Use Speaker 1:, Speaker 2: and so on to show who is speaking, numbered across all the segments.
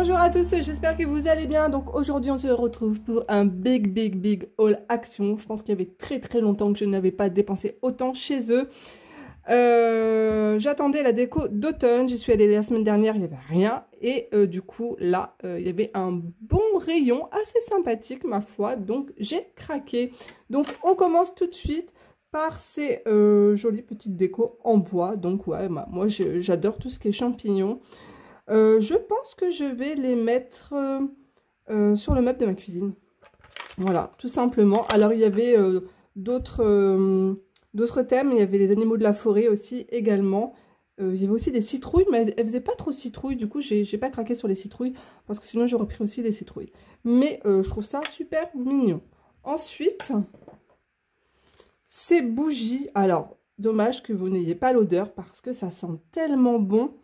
Speaker 1: Bonjour à tous, j'espère que vous allez bien. Donc aujourd'hui on se retrouve pour un big haul action. Je pense qu'il y avait très longtemps que je n'avais pas dépensé autant chez eux. J'attendais la déco d'automne, j'y suis allée la semaine dernière, il n'y avait rien. Et du coup là, il y avait un bon rayon assez sympathique ma foi, donc j'ai craqué. Donc on commence tout de suite par ces jolies petites décos en bois. Donc ouais, moi j'adore tout ce qui est champignons. Je pense que je vais les mettre sur le meuble de ma cuisine. Voilà, tout simplement. Alors, il y avait d'autres thèmes. Il y avait les animaux de la forêt aussi, également. Il y avait aussi des citrouilles, mais elles faisaient pas trop citrouilles. Du coup, j'ai pas craqué sur les citrouilles, parce que sinon, j'aurais pris aussi les citrouilles. Mais je trouve ça super mignon. Ensuite, ces bougies. Alors, dommage que vous n'ayez pas l'odeur, parce que ça sent tellement bon.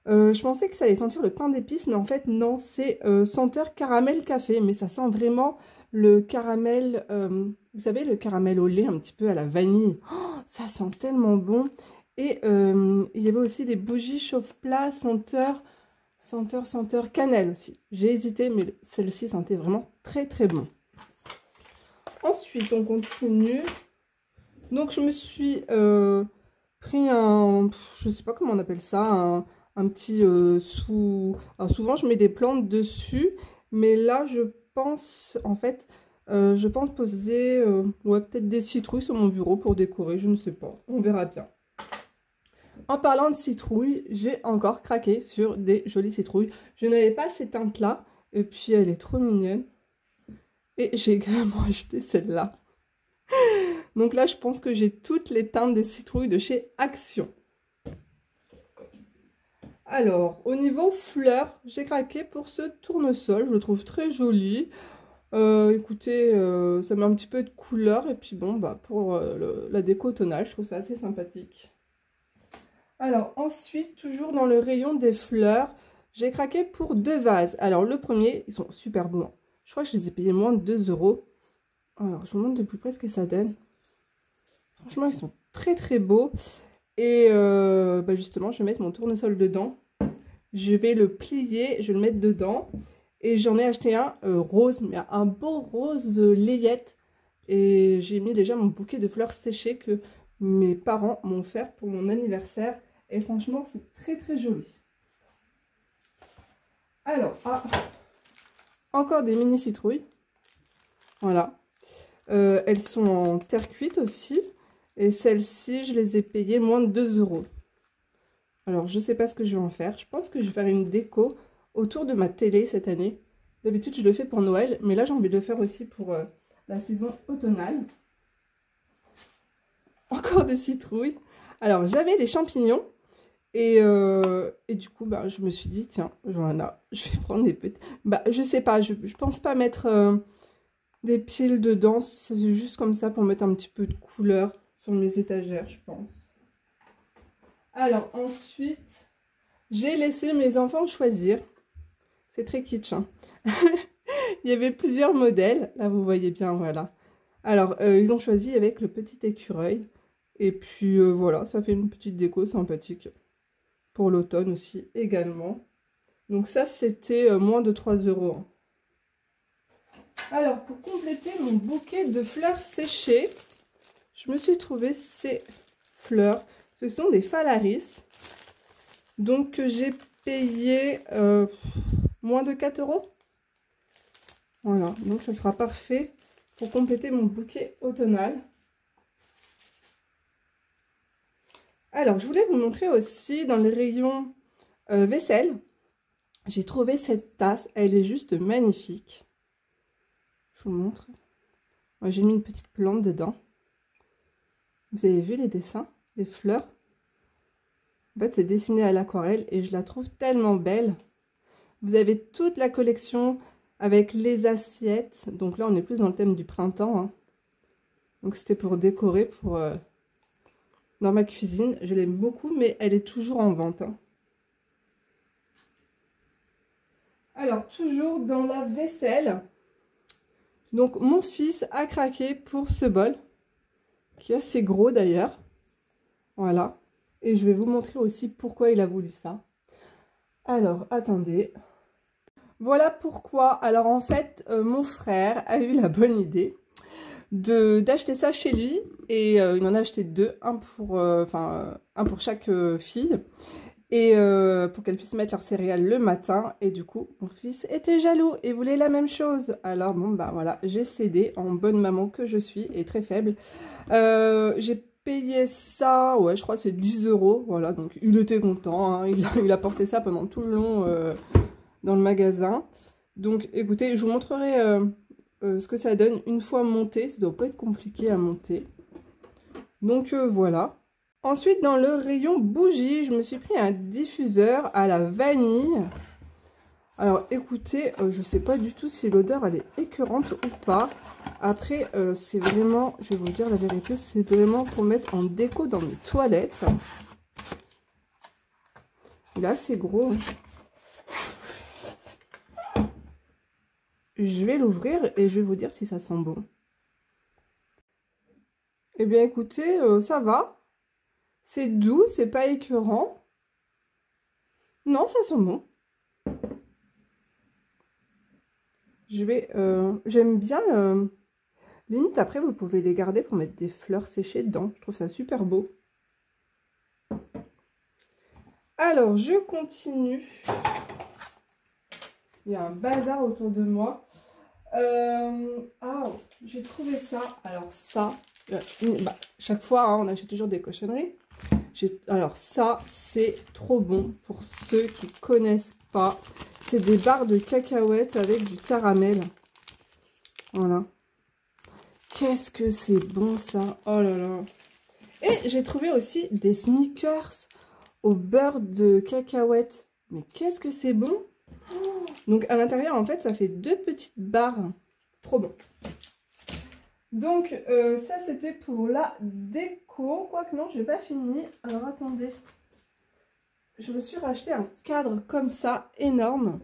Speaker 1: Je pensais que ça allait sentir le pain d'épices, mais en fait non, c'est senteur caramel café, mais ça sent vraiment le caramel, vous savez, le caramel au lait, un petit peu à la vanille. Oh, ça sent tellement bon. Et il y avait aussi des bougies chauffe-plat senteur cannelle aussi. J'ai hésité, mais celle-ci sentait vraiment très bon. Ensuite, on continue. Donc je me suis pris un, je sais pas comment on appelle ça, un petit sous... Alors souvent je mets des plantes dessus, mais là je pense, en fait, je pense poser ouais, peut-être des citrouilles sur mon bureau pour décorer, je ne sais pas, on verra bien. En parlant de citrouilles, j'ai encore craqué sur des jolies citrouilles. Je n'avais pas cette teinte-là, et puis elle est trop mignonne. Et j'ai également acheté celle-là. Donc là, je pense que j'ai toutes les teintes des citrouilles de chez Action. Alors, au niveau fleurs, j'ai craqué pour ce tournesol. Je le trouve très joli. Écoutez, ça met un petit peu de couleur. Et puis bon, bah, pour la déco automnale, je trouve ça assez sympathique. Alors, ensuite, toujours dans le rayon des fleurs, j'ai craqué pour deux vases. Alors, le premier, ils sont super beaux. Je crois que je les ai payés moins de 2 €. Alors, je vous montre de plus près ce que ça donne. Franchement, ils sont très beaux. Et bah justement, je vais mettre mon tournesol dedans. Je vais le plier, je vais le mettre dedans. Et j'en ai acheté un rose, mais un beau rose layette. Et j'ai mis déjà mon bouquet de fleurs séchées que mes parents m'ont offert pour mon anniversaire. Et franchement, c'est très joli. Alors, encore des mini citrouilles. Voilà. Elles sont en terre cuite aussi. Et celles-ci, je les ai payées moins de 2 €. Alors, je ne sais pas ce que je vais en faire. Je pense que je vais faire une déco autour de ma télé cette année. D'habitude, je le fais pour Noël. Mais là, j'ai envie de le faire aussi pour la saison automnale. Encore des citrouilles. Alors, j'avais les champignons. Et du coup, bah, je me suis dit, tiens, voilà, je vais prendre des petites... Bah, je sais pas, je pense pas mettre des piles dedans. C'est juste comme ça pour mettre un petit peu de couleur sur mes étagères, je pense. Alors ensuite, j'ai laissé mes enfants choisir. C'est très kitsch, hein. Il y avait plusieurs modèles. Là, vous voyez bien, voilà. Alors, ils ont choisi avec le petit écureuil. Et puis, voilà, ça fait une petite déco sympathique. Pour l'automne aussi, également. Donc ça, c'était moins de 3 €. Hein. Alors, pour compléter mon bouquet de fleurs séchées, je me suis trouvé ces fleurs. Ce sont des phalaris. Donc, j'ai payé moins de 4 €. Voilà, donc ça sera parfait pour compléter mon bouquet automnal. Alors, je voulais vous montrer aussi dans les rayons vaisselle. J'ai trouvé cette tasse. Elle est juste magnifique. Je vous montre. J'ai mis une petite plante dedans. Vous avez vu les dessins, les fleurs? En fait, c'est dessiné à l'aquarelle et je la trouve tellement belle. Vous avez toute la collection avec les assiettes. Donc là, on est plus dans le thème du printemps. Hein. Donc c'était pour décorer dans ma cuisine. Je l'aime beaucoup, mais elle est toujours en vente. Hein. Alors, toujours dans la vaisselle. Donc, mon fils a craqué pour ce bol, qui est assez gros d'ailleurs. Voilà. Et je vais vous montrer aussi pourquoi il a voulu ça. Alors, attendez. Voilà pourquoi. Alors en fait, mon frère a eu la bonne idée d'acheter ça chez lui. Et il en a acheté deux, un pour chaque fille. Et pour qu'elles puissent mettre leur céréales le matin. Et du coup, mon fils était jaloux et voulait la même chose. Alors bon, bah voilà, j'ai cédé en bonne maman que je suis et très faible. J'ai payé ça, ouais, je crois que c'est 10 €. Voilà, donc il était content, hein, il a porté ça pendant tout le long dans le magasin. Donc écoutez, je vous montrerai ce que ça donne une fois monté. Ça doit pas être compliqué à monter. Donc voilà. Ensuite, dans le rayon bougies, je me suis pris un diffuseur à la vanille. Alors écoutez, je sais pas du tout si l'odeur elle est écœurante ou pas. Après, c'est vraiment, je vais vous dire la vérité, c'est vraiment pour mettre en déco dans mes toilettes. Il est assez gros. Je vais l'ouvrir et je vais vous dire si ça sent bon. Eh bien écoutez, ça va. C'est doux, c'est pas écœurant. Non, ça sent bon. J'aime bien, limite après vous pouvez les garder pour mettre des fleurs séchées dedans. Je trouve ça super beau. Alors, je continue. Il y a un bazar autour de moi. Ah, j'ai trouvé ça. Alors ça, chaque fois, hein, on achète toujours des cochonneries. Alors ça, c'est trop bon pour ceux qui connaissent pas. C'est des barres de cacahuètes avec du caramel. Voilà. Qu'est-ce que c'est bon ça. Oh là là. Et j'ai trouvé aussi des sneakers au beurre de cacahuètes. Mais qu'est-ce que c'est bon. Donc à l'intérieur, en fait, ça fait deux petites barres. Trop bon. Donc ça, c'était pour la déco. Quoique non, je n'ai pas fini. Alors attendez. Je me suis racheté un cadre comme ça, énorme.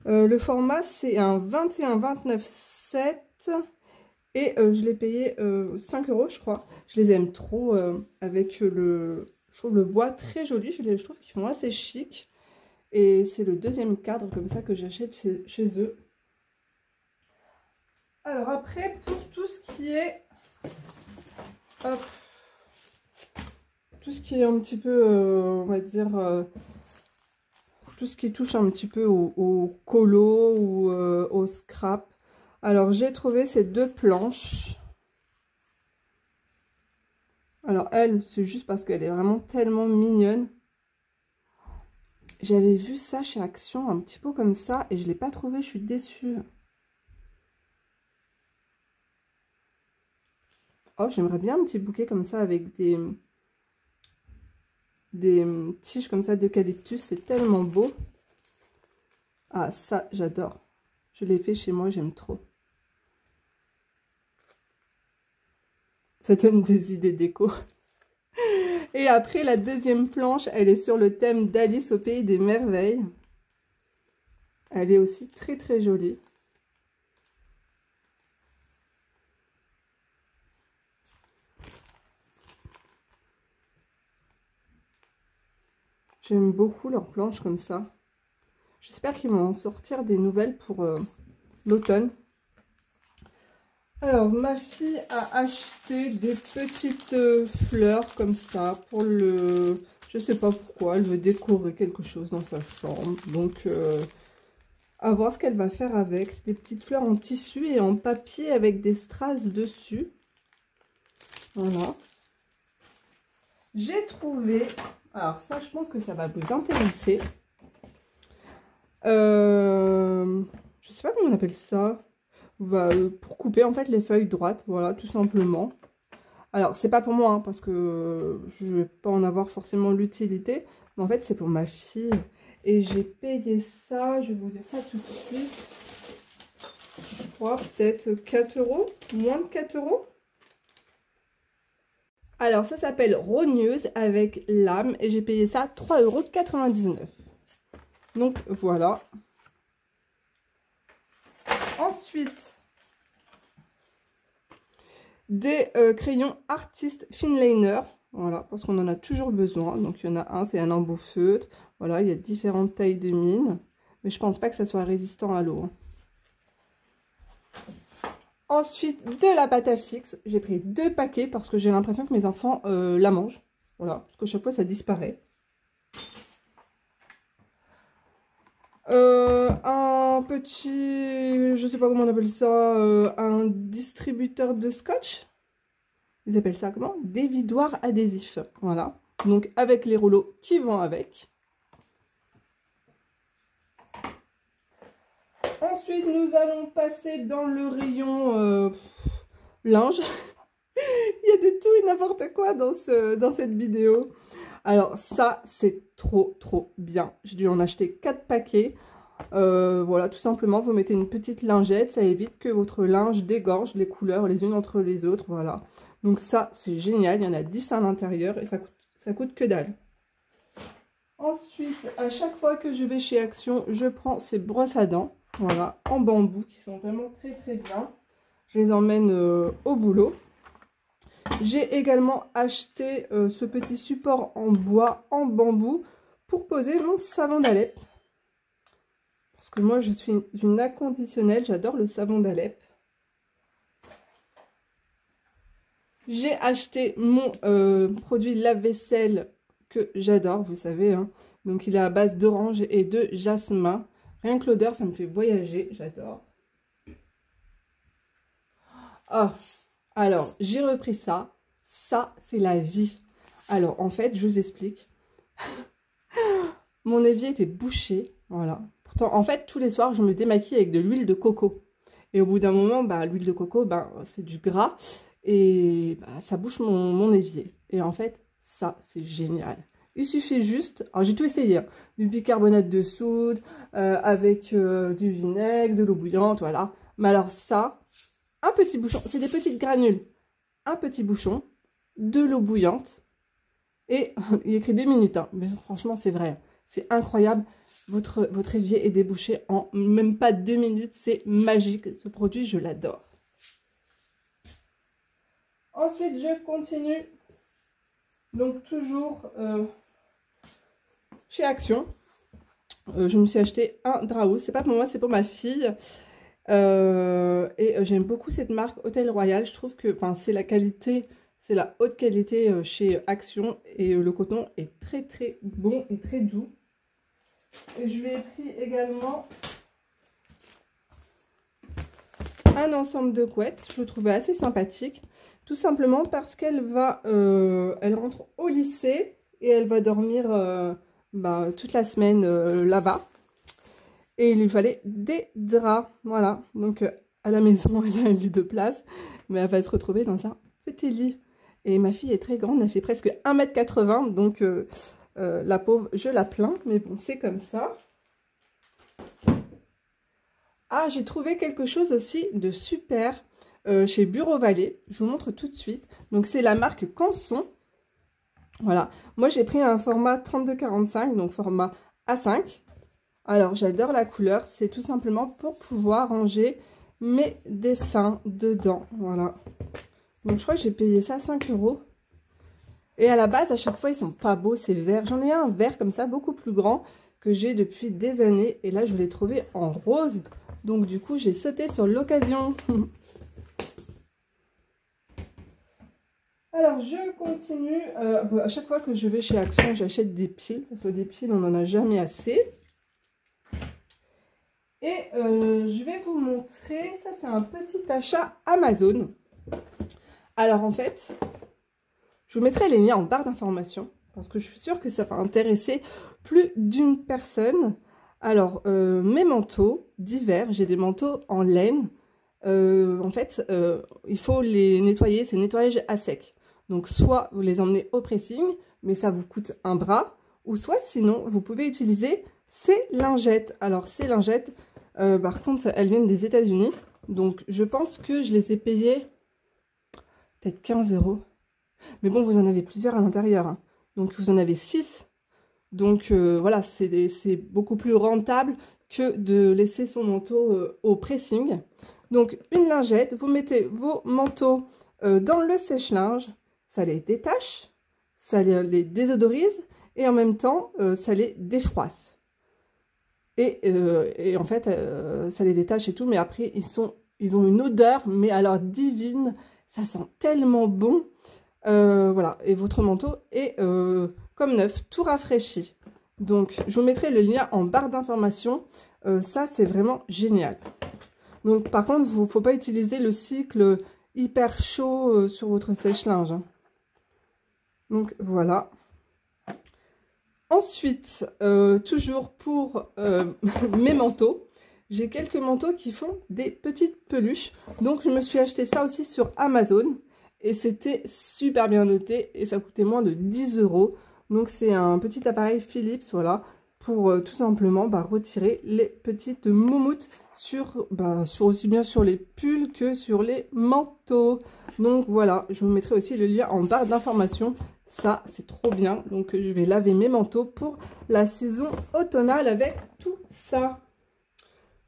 Speaker 1: Le format, c'est un 21-29-7. Et je l'ai payé 5 €, je crois. Je les aime trop avec le... Je trouve le bois très joli. Je trouve qu'ils font assez chic. Et c'est le deuxième cadre comme ça que j'achète chez eux. Alors après, pour tout ce qui est... Hop, tout ce qui est un petit peu, on va dire... tout ce qui touche un petit peu au colo ou au scrap. Alors j'ai trouvé ces deux planches. Alors elle, c'est juste parce qu'elle est vraiment tellement mignonne. J'avais vu ça chez Action, un petit pot comme ça, et je ne l'ai pas trouvé, je suis déçue. Oh, j'aimerais bien un petit bouquet comme ça avec des tiges comme ça d'eucalyptus, c'est tellement beau. Ah, ça, j'adore. Je l'ai fait chez moi, j'aime trop. Ça donne des idées déco. Et après, la deuxième planche, elle est sur le thème d'Alice au Pays des Merveilles. Elle est aussi très très jolie. J'aime beaucoup leurs planches comme ça. J'espère qu'ils vont en sortir des nouvelles pour l'automne. Alors, ma fille a acheté des petites fleurs comme ça pour le... Je sais pas pourquoi, elle veut décorer quelque chose dans sa chambre. Donc, à voir ce qu'elle va faire avec. C'est des petites fleurs en tissu et en papier avec des strass dessus. Voilà. J'ai trouvé... Alors ça, je pense que ça va vous intéresser. Je sais pas comment on appelle ça. Pour couper en fait les feuilles droites, voilà, tout simplement. Alors c'est pas pour moi hein, parce que je vais pas en avoir forcément l'utilité, mais en fait c'est pour ma fille et j'ai payé ça, je vais vous dire ça tout de suite, je crois peut-être 4 €, moins de 4 €. Alors ça s'appelle Rogneuse avec lame et j'ai payé ça 3,99 €. Donc voilà. Ensuite, des crayons artistes finliner, voilà, parce qu'on en a toujours besoin. Donc il y en a un, c'est un embout feutre. Voilà, il y a différentes tailles de mine. Mais je pense pas que ça soit résistant à l'eau. Ensuite, de la pâte à fixe. J'ai pris 2 paquets parce que j'ai l'impression que mes enfants la mangent. Voilà, parce que chaque fois, ça disparaît. Un petit, je sais pas comment on appelle ça, un distributeur de scotch. Ils appellent ça comment? Dévidoir adhésif. Voilà. Donc avec les rouleaux qui vont avec. Ensuite, nous allons passer dans le rayon linge. Il y a de tout et n'importe quoi dans cette vidéo. Alors ça, c'est trop bien. J'ai dû en acheter 4 paquets. Voilà, tout simplement, vous mettez une petite lingette. Ça évite que votre linge dégorge les couleurs les unes entre les autres. Voilà. Donc ça, c'est génial. Il y en a 10 à l'intérieur et ça coûte que dalle. Ensuite, à chaque fois que je vais chez Action, je prends ces brosses à dents. Voilà, en bambou, qui sont vraiment très bien. Je les emmène au boulot. J'ai également acheté ce petit support en bois, en bambou, pour poser mon savon d'Alep. Parce que moi, je suis une inconditionnelle, j'adore le savon d'Alep. J'ai acheté mon produit lave-vaisselle que j'adore, vous savez. Hein. Donc, il est à base d'orange et de jasmin. Rien que l'odeur, ça me fait voyager, j'adore. Oh, alors, j'ai repris ça. Ça, c'est la vie. Alors, en fait, je vous explique. Mon évier était bouché, voilà. Pourtant, en fait, tous les soirs, je me démaquille avec de l'huile de coco. Et au bout d'un moment, bah, l'huile de coco, bah, c'est du gras. Et bah, ça bouche mon évier. Et en fait, ça, c'est génial. Il suffit juste, alors j'ai tout essayé, hein, du bicarbonate de soude, avec du vinaigre, de l'eau bouillante, voilà. Mais alors ça, un petit bouchon, c'est des petites granules. Un petit bouchon, de l'eau bouillante, et il écrit 2 minutes, hein, mais franchement c'est vrai, c'est incroyable. Votre évier est débouché en même pas 2 minutes, c'est magique, ce produit, je l'adore. Ensuite, je continue, donc toujours chez Action. Je me suis acheté un Draous, c'est pas pour moi, c'est pour ma fille. J'aime beaucoup cette marque Hôtel Royal. Je trouve que c'est la qualité, c'est la haute qualité chez Action. Et le coton est très bon et très doux. Et je lui ai pris également un ensemble de couettes. Je le trouvais assez sympathique. Tout simplement parce qu'elle va, elle rentre au lycée et elle va dormir toute la semaine là-bas. Et il lui fallait des draps, voilà. Donc à la maison, elle a un lit de place, mais elle va se retrouver dans un petit lit. Et ma fille est très grande, elle fait presque 1,80 m, donc la pauvre, je la plains, mais bon, c'est comme ça. Ah, j'ai trouvé quelque chose aussi de super chez Bureau Vallée. Je vous montre tout de suite. Donc, c'est la marque Canson. Voilà. Moi, j'ai pris un format 32-45, donc format A5. Alors, j'adore la couleur. C'est tout simplement pour pouvoir ranger mes dessins dedans. Voilà. Donc, je crois que j'ai payé ça 5 €. Et à la base, à chaque fois, ils sont pas beaux, ces verts. J'en ai un vert comme ça, beaucoup plus grand, que j'ai depuis des années. Et là, je l'ai trouvé en rose. Donc, du coup, j'ai sauté sur l'occasion. Alors, je continue. À chaque fois que je vais chez Action, j'achète des piles. Parce que des piles, on n'en a jamais assez. Et je vais vous montrer. Ça, c'est un petit achat Amazon. Alors, en fait, je vous mettrai les liens en barre d'informations. Parce que je suis sûre que ça va intéresser plus d'une personne. Alors, mes manteaux d'hiver, j'ai des manteaux en laine. En fait, il faut les nettoyer, c'est nettoyage à sec. Donc, soit vous les emmenez au pressing, mais ça vous coûte un bras. Ou soit, sinon, vous pouvez utiliser ces lingettes. Alors, ces lingettes, par contre, elles viennent des États-Unis. Donc, je pense que je les ai payées peut-être 15 €. Mais bon, vous en avez plusieurs à l'intérieur. Hein. Donc, vous en avez 6. Donc, voilà, c'est beaucoup plus rentable que de laisser son manteau au pressing. Donc, une lingette, vous mettez vos manteaux dans le sèche-linge. Ça les détache, ça les désodorise et en même temps, ça les défroisse. Et en fait, ça les détache et tout, mais après, ils ont une odeur, mais alors divine, ça sent tellement bon. Voilà, et votre manteau est comme neuf, tout rafraîchi. Donc, je vous mettrai le lien en barre d'information. Ça, c'est vraiment génial. Donc, par contre, il ne faut pas utiliser le cycle hyper chaud sur votre sèche-linge. Hein. Donc, voilà. Ensuite, toujours pour mes manteaux, j'ai quelques manteaux qui font des petites peluches. Donc, je me suis acheté ça aussi sur Amazon. Et c'était super bien noté et ça coûtait moins de 10 €. Donc, c'est un petit appareil Philips, voilà, pour tout simplement retirer les petites moumoutes sur aussi bien sur les pulls que sur les manteaux. Donc, voilà, je vous mettrai aussi le lien en barre d'information. Ça, c'est trop bien. Donc, je vais laver mes manteaux pour la saison automnale avec tout ça.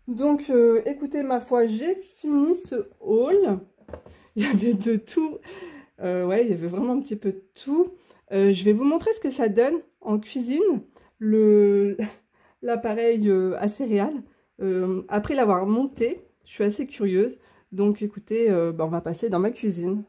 Speaker 1: Donc, écoutez, ma foi, j'ai fini ce haul. Il y avait de tout. Ouais, il y avait vraiment un petit peu de tout. Je vais vous montrer ce que ça donne en cuisine. L'appareil à céréales. Après l'avoir monté, je suis assez curieuse. Donc, écoutez, on va passer dans ma cuisine.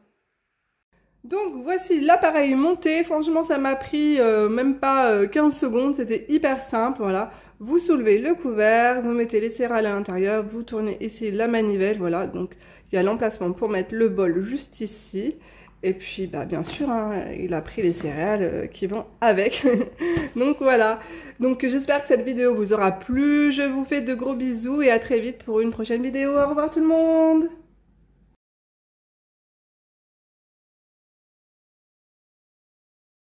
Speaker 1: Donc voici l'appareil monté, franchement ça m'a pris même pas 15 secondes, c'était hyper simple, voilà. Vous soulevez le couvert, vous mettez les céréales à l'intérieur, vous tournez ici la manivelle, voilà. Donc il y a l'emplacement pour mettre le bol juste ici. Et puis bien sûr, hein, il a pris les céréales qui vont avec. Donc voilà, donc j'espère que cette vidéo vous aura plu, je vous fais de gros bisous et à très vite pour une prochaine vidéo, au revoir tout le monde.